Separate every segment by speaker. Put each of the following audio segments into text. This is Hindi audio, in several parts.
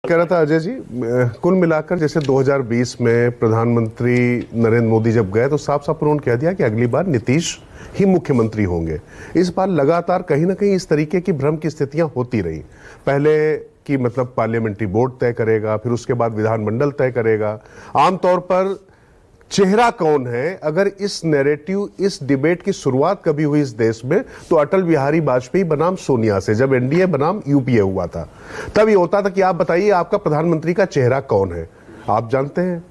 Speaker 1: कह रहा था अजय जी, कुल मिलाकर जैसे 2020 में प्रधानमंत्री नरेंद्र मोदी जब गए तो साफ साफ उन्होंने कह दिया कि अगली बार नीतीश ही मुख्यमंत्री होंगे। इस बार लगातार कहीं ना कहीं इस तरीके की भ्रम की स्थितियां होती रही। पहले कि मतलब पार्लियामेंट्री बोर्ड तय करेगा, फिर उसके बाद विधानमंडल तय करेगा। आमतौर पर चेहरा कौन है, अगर इस नैरेटिव, इस डिबेट की शुरुआत कभी हुई इस देश में तो अटल बिहारी वाजपेयी बनाम सोनिया से, जब एनडीए बनाम यूपीए हुआ था तब ये होता था कि आप बताइए आपका प्रधानमंत्री का चेहरा कौन है। आप जानते हैं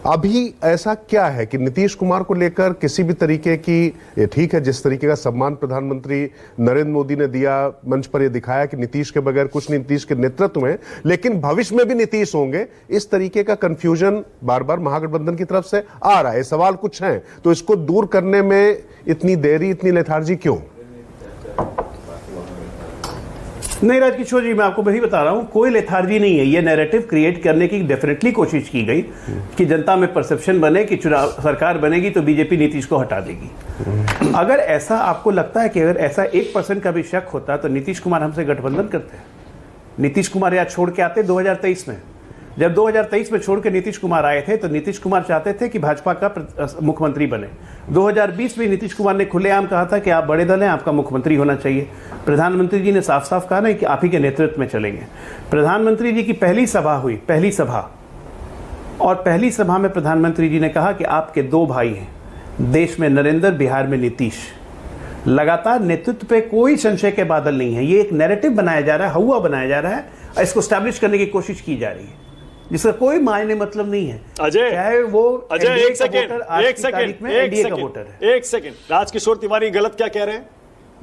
Speaker 1: अभी ऐसा क्या है कि नीतीश कुमार को लेकर किसी भी तरीके की, ये ठीक है जिस तरीके का सम्मान प्रधानमंत्री नरेंद्र मोदी ने दिया, मंच पर ये दिखाया कि नीतीश के बगैर कुछ नहीं, नीतीश के नेतृत्व में, लेकिन भविष्य में भी नीतीश होंगे, इस तरीके का कंफ्यूजन बार बार महागठबंधन की तरफ से आ रहा है। सवाल कुछ हैं तो इसको दूर करने में इतनी देरी, इतनी लेथार्जी क्यों?
Speaker 2: नहीं राजकिशोर जी, मैं आपको वही बता रहा हूं, कोई लेथार्जी नहीं है। ये नैरेटिव क्रिएट करने की डेफिनेटली कोशिश की गई कि जनता में परसेप्शन बने कि चुनाव सरकार बनेगी तो बीजेपी नीतीश को हटा देगी। अगर ऐसा आपको लगता है कि अगर ऐसा 1% का भी शक होता तो नीतीश कुमार हमसे गठबंधन करते हैं। नीतीश कुमार यहाँ छोड़ के आते 2023 में। जब 2023 में छोड़ के नीतीश कुमार आए थे तो नीतीश कुमार चाहते थे कि भाजपा का मुख्यमंत्री बने। 2020 में नीतीश कुमार ने खुलेआम कहा था कि आप बड़े दल हैं, आपका मुख्यमंत्री होना चाहिए। प्रधानमंत्री जी ने साफ साफ कहा ना कि आप ही के नेतृत्व में चलेंगे। प्रधानमंत्री जी की पहली सभा हुई, पहली सभा, और पहली सभा में प्रधानमंत्री जी ने कहा कि आपके दो भाई हैं, देश में नरेंद्र, बिहार में नीतीश। लगातार नेतृत्व पे कोई संशय के बादल नहीं है। ये एक नैरेटिव बनाया जा रहा है, हवा बनाया जा रहा है, इसको स्टैब्लिश करने की कोशिश की जा रही है जिसका कोई मायने मतलब नहीं है।
Speaker 3: अजय,
Speaker 2: चाहे वो
Speaker 3: अजय एक सेकंड राजकिशोर तिवारी गलत क्या कह रहे हैं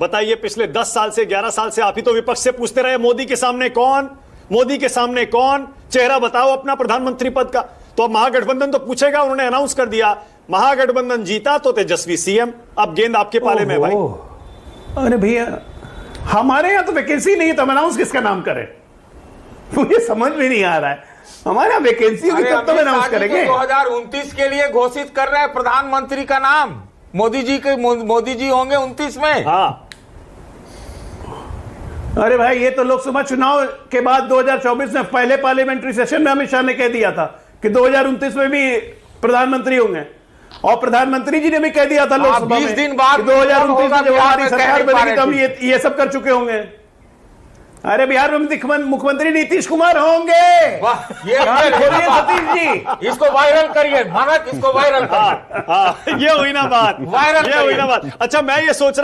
Speaker 3: बताइए। पिछले 10 साल से, 11 साल से आप ही तो विपक्ष से पूछते रहे मोदी के सामने कौन, मोदी के सामने कौन, चेहरा बताओ अपना प्रधानमंत्री पद का। तो अब महागठबंधन तो पूछेगा, उन्होंने अनाउंस कर दिया, महागठबंधन जीता तो तेजस्वी सीएम। अब गेंद आपके पाले में भाई।
Speaker 2: अरे भैया, हमारे यहां तो वैकेंसी नहीं है तो हम अनाउंस किसका नाम करें? मुझे समझ में नहीं आ रहा है। हमारे यहाँ वैकेंसी होगी तब तो अनाउंस करेंगे।
Speaker 4: 2029 के लिए घोषित कर रहे हैं प्रधानमंत्री का नाम। मोदी जी होंगे 29 में।
Speaker 3: हाँ।
Speaker 2: अरे भाई, ये तो लोकसभा चुनाव के बाद 2024 में पहले पार्लियामेंट्री सेशन में अमित शाह ने कह दिया था कि 2029 में भी प्रधानमंत्री होंगे, और प्रधानमंत्री जी ने भी कह दिया था लोकसभा में
Speaker 4: 20 दिन बाद
Speaker 2: 2029 में जब हमारी सरकार बनेगी तो हम ये सब कर चुके होंगे। अरे बिहार में मुख्यमंत्री नीतीश कुमार होंगे।
Speaker 4: ये
Speaker 2: सतीश जी,
Speaker 4: इसको वायरल करिए, मानक इसको वायरल करिए।
Speaker 3: ये हुई ना बात,
Speaker 4: वायरल
Speaker 3: ये हुई ना बात। अच्छा, मैं ये सोच रहा